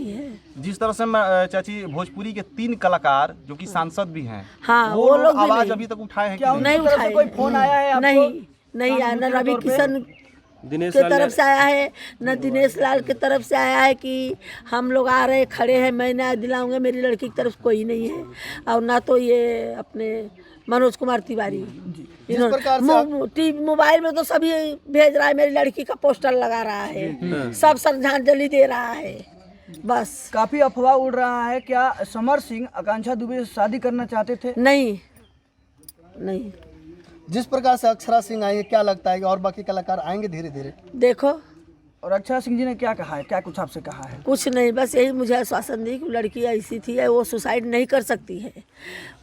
नहीं है। जिस तरह से चाची भोजपुरी के 3 कलाकार जो कि सांसद भी हैं, हाँ, वो लोग भी आवाज नहीं। अभी तक उठाए हैं कि क्या नहीं? नहीं उनकी तरफ से उठाए। कोई फोन आया है आपको? नहीं आया, न रवि किशन दिनेश के लाल तरफ से आया है, न दिनेश लाल की तरफ से आया है कि हम लोग आ रहे खड़े हैं, मैं ना दिलाऊंगा। मेरी लड़की की तरफ कोई नहीं है, और ना तो ये अपने मनोज कुमार तिवारी। मोबाइल में तो सभी भेज रहा है, मेरी लड़की का पोस्टर लगा रहा है, सब श्रद्धांजलि दे रहा है। बस काफी अफवाह उड़ रहा है, क्या समर सिंह आकांक्षा दुबे से शादी करना चाहते थे? नहीं। जिस प्रकार से अक्षरा सिंह आई है, क्या लगता है कि और बाकी कलाकार आएंगे धीरे धीरे? देखो, और अक्षरा सिंह जी ने क्या कहा है, क्या कुछ आपसे कहा है? कुछ नहीं, बस यही मुझे आश्वासन दी कि लड़की ऐसी थी है, वो सुसाइड नहीं कर सकती है।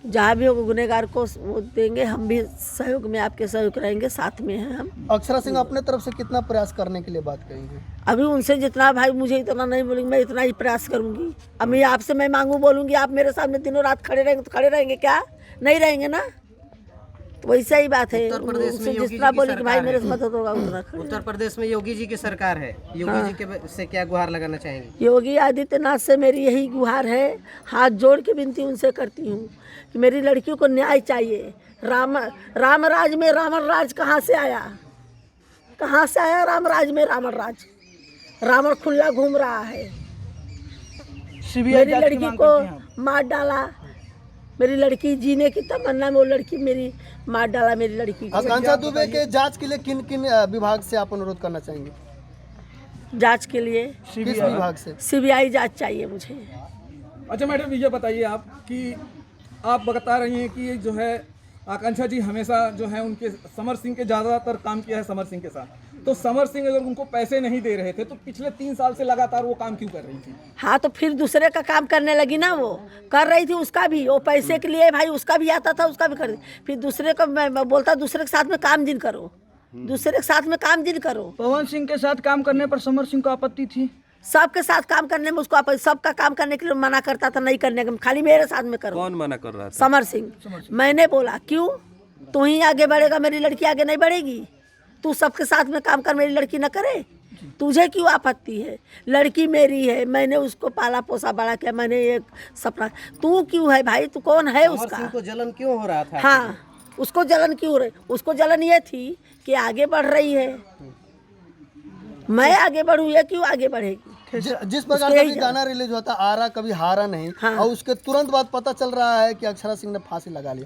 जहाँ भी होगा गुनहगार को वो देंगे, हम भी सहयोग में आपके सहयोग रहेंगे, साथ में हैं हम। अक्षरा सिंह अपने तरफ से कितना प्रयास करने के लिए बात कहेंगे? अभी उनसे जितना, भाई मुझे इतना नहीं बोलेंगे, मैं इतना ही प्रयास करूँगी। अब मैं आपसे मैं मांगू बोलूँगी, आप मेरे सामने दिनों रात खड़े रहेंगे तो खड़े रहेंगे क्या? नहीं रहेंगे ना। तो वैसा ही बात है, उनसे जिस तरह बोली कि भाई मेरे से मदद होगा उतना। उत्तर प्रदेश में योगी जी की सरकार है, योगी जी के से क्या गुहार लगाना चाहेंगे? योगी आदित्यनाथ से मेरी यही गुहार है, हाथ जोड़ के विनती उनसे करती हूँ कि मेरी लड़की को न्याय चाहिए। राम राज में रावण राज कहाँ से आया? कहाँ से आया राम राज में रावण राज? रावण खुला घूम रहा है। मेरी लड़की को मार डाला, मेरी लड़की जीने की तमन्ना में वो लड़की मेरी मार डाला मेरी लड़की को। आकांक्षा दुबे के जांच के लिए किन किन विभाग से आप अनुरोध करना चाहेंगे? जांच के लिए किस विभाग से? सीबीआई जांच चाहिए मुझे। अच्छा मैडम, ये बताइए आप कि आप बता रही हैं कि जो है आकांक्षा जी हमेशा जो है उनके समर सिंह के ज़्यादातर काम किया है समर सिंह के साथ, तो समर सिंह अगर उनको पैसे नहीं दे रहे थे तो पिछले 3 साल से लगातार वो काम क्यों कर रही थी? हाँ, तो फिर दूसरे का काम करने लगी ना, वो कर रही थी उसका भी, वो पैसे के लिए भाई उसका भी आता था, उसका भी कर दी। फिर दूसरे को मैं बोलता दूसरे के साथ में काम जिन करो, दूसरे के साथ में काम जिन करो। पवन सिंह के साथ काम करने पर समर सिंह को आपत्ति थी? सबके साथ काम करने में उसको सबका काम करने के लिए मना करता था, नहीं करने का, खाली मेरे साथ में करो। कौन मना कर रहा था? समर सिंह। मैंने बोला क्यों, तू ही आगे बढ़ेगा, मेरी लड़की आगे नहीं बढ़ेगी? तू सबके साथ में काम कर, मेरी लड़की न करे, तुझे क्यों आपत्ति है? लड़की मेरी है, मैंने उसको पाला पोसा बड़ा किया, मैंने एक सपना, तू क्यों है भाई? तू कौन है उसका? को जलन क्यों हो रहा था? हाँ, उसको जलन क्यों हो रही? उसको जलन ये थी कि आगे बढ़ रही है, मैं आगे बढ़ूँ, ये क्यों आगे बढ़ेगी? जिस प्रकार का भी गाना रिलीज होता आरा कभी हारा नहीं, हाँ। और उसके तुरंत बाद पता चल रहा है कि अक्षरा सिंह ने फांसी लगा ली।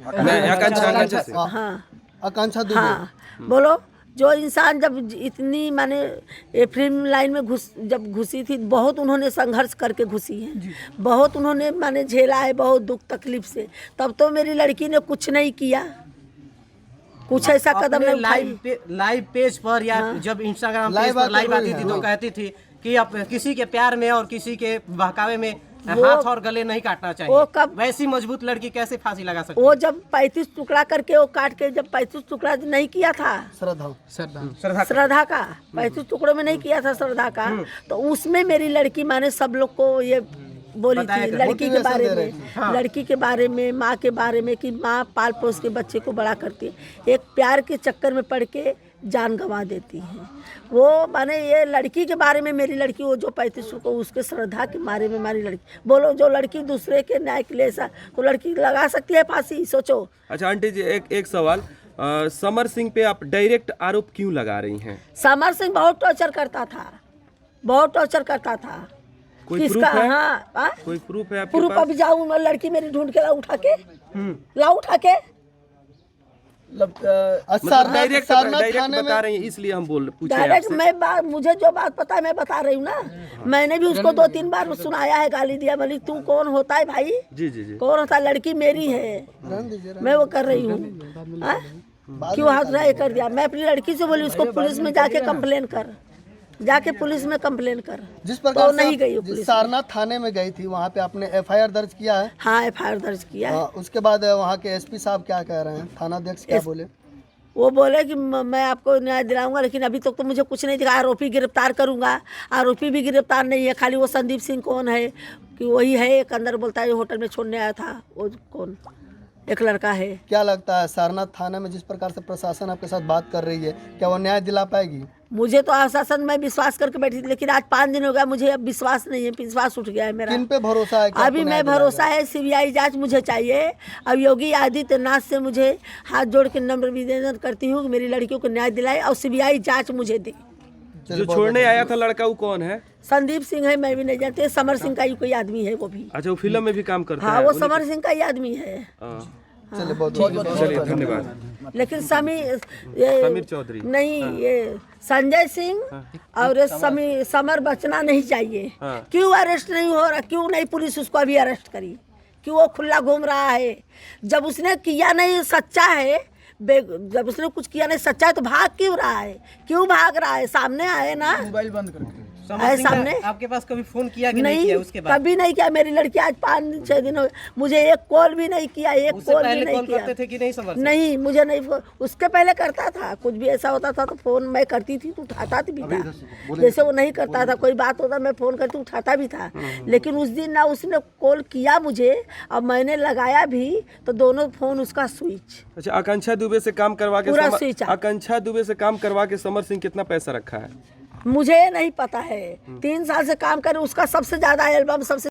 आकांक्षा दुबे। हाँ, बोलो। जो इंसान जब इतनी माने फिल्म लाइन में जब घुसी थी, बहुत उन्होंने संघर्ष करके घुसी है, बहुत उन्होंने माने झेला है, बहुत दुख तकलीफ से, तब तो मेरी लड़की ने कुछ नहीं किया, कुछ ऐसा कदम नहीं उठाई। लाइव पेज पर या जब इंस्टाग्राम पेज पर लाइव आती थी तो कहती थी कि अब किसी के प्यार में और किसी के बहकावे में हाथ और गले नहीं काटना चाहिए। वैसी मजबूत लड़की कैसे फांसी लगा सकती? वो जब 35 टुकड़ा करके वो काट के, जब 35 टुकड़ा नहीं किया था श्रद्धा का 35 टुकड़ों में नहीं किया था श्रद्धा का, तो उसमें मेरी लड़की माने सब लोग को ये बोली थी लड़की के बारे में, लड़की के बारे में, माँ के बारे में, कि माँ पाल पोस के बच्चे को बड़ा करती है, एक प्यार के चक्कर में पड़ के जान गंवा देती है। वो माने ये लड़की के बारे में, मेरी लड़की वो जो 35 को उसके श्रद्धा के बारे में हमारी लड़की, बोलो जो लड़की दूसरे के न्याय के लिए ऐसा, तो लड़की लगा सकती है फांसी? सोचो। अच्छा आंटी जी, एक सवाल, समर सिंह पे आप डायरेक्ट आरोप क्यों लगा रही हैं? समर सिंह बहुत टॉर्चर करता था, बहुत टॉर्चर करता था। कोई प्रूफ है? हाँ, कोई प्रूफ है आपके प्रूफ? पास? अभी जाऊँ मैं, लड़की मेरी ढूंढ के लाऊं उठा के, लाऊं उठा के। डायरेक्ट बता रही हैं, इसलिए हम पूछे डायरेक्ट मैं मुझे जो बात पता है मैं बता रही हूँ ना। मैंने भी उसको 2-3 बार सुनाया है, गाली दिया, बोली तू कौन होता है भाई? जी जी जी, कौन होता है? लड़की मेरी है, मैं वो कर रही हूँ, क्यों हाथ उठाए कर दिया? मैं अपनी लड़की से बोली उसको पुलिस में जाके कंप्लेन कर, जाके पुलिस में कंप्लेन कर। जिस प्रकार तो नहीं गई पुलिस। सारनाथ थाने में गई थी, वहाँ पे आपने FIR दर्ज किया है? हाँ, FIR दर्ज किया है। उसके बाद वहाँ के SP साहब क्या कह रहे हैं, थानाध्यक्ष क्या बोले? वो बोले कि मैं आपको न्याय दिलाऊंगा, लेकिन अभी तक तो मुझे कुछ नहीं दिखा। आरोपी गिरफ्तार करूंगा, आरोपी भी गिरफ्तार नहीं है, खाली वो संदीप सिंह कौन है कि वही है, एक अंदर बोलता है होटल में छोड़ने आया था, वो कौन एक लड़का है। क्या लगता है सारनाथ थाना में जिस प्रकार से प्रशासन आपके साथ बात कर रही है, क्या वो न्याय दिला पाएगी? मुझे तो आश्वासन में विश्वास करके बैठी थी, लेकिन आज 5 दिन हो गया, मुझे अब विश्वास नहीं है, विश्वास उठ गया है मेरा। किन पे भरोसा है? अभी मैं भरोसा है सीबीआई जांच मुझे चाहिए। अब योगी आदित्यनाथ से मुझे हाथ जोड़ के नम्र निवेदन करती हूँ कि मेरी लड़कियों को न्याय दिलाए और सीबीआई जांच मुझे दी। जो छोड़ने आया था लड़का वो कौन है? संदीप सिंह है, मैं भी नहीं जानती। समर सिंह का ही कोई आदमी है वो भी। अच्छा, वो फिल्म में भी काम करता हाँ, है? वो समर सिंह का ही आदमी है। चलिए बहुत चलिए धन्यवाद। लेकिन समीर चौधरी नहीं, ये संजय सिंह और ये समर बचना नहीं चाहिए। क्यों अरेस्ट नहीं हो रहा? क्यों नहीं पुलिस उसको अभी अरेस्ट करी? क्यों वो खुला घूम रहा है? जब उसने किया नहीं सच्चा है, जब उसने कुछ किया नहीं सच्चा है तो भाग क्यों रहा है? क्यों भाग रहा है? सामने आए ना, मोबाइल बंद करके। सामने आपके पास कभी फोन किया कि नहीं किया उसके बाद? कभी नहीं किया। मेरी लड़की आज 5-6 दिन हो गए, मुझे एक कॉल भी नहीं किया, एक कॉल भी नहीं किया। करते थे कि नहीं समझ? नहीं, मुझे नहीं। उसके पहले करता था, कुछ भी ऐसा होता था तो फोन मैं करती थी तो उठाता भी था। जैसे वो नहीं करता था, कोई बात होता मैं फोन करती उठाता भी था। लेकिन उस दिन ना उसने कॉल किया मुझे और मैंने लगाया भी तो दोनों फोन उसका स्विच। अच्छा, आकांक्षा दुबे से काम करवा के पूरा स्विच ऑफ। आकांक्षा दुबे से काम करवा के समर सिंह कितना पैसा रखा है? मुझे नहीं पता है। 3 साल से काम कर, उसका सबसे ज्यादा एल्बम सबसे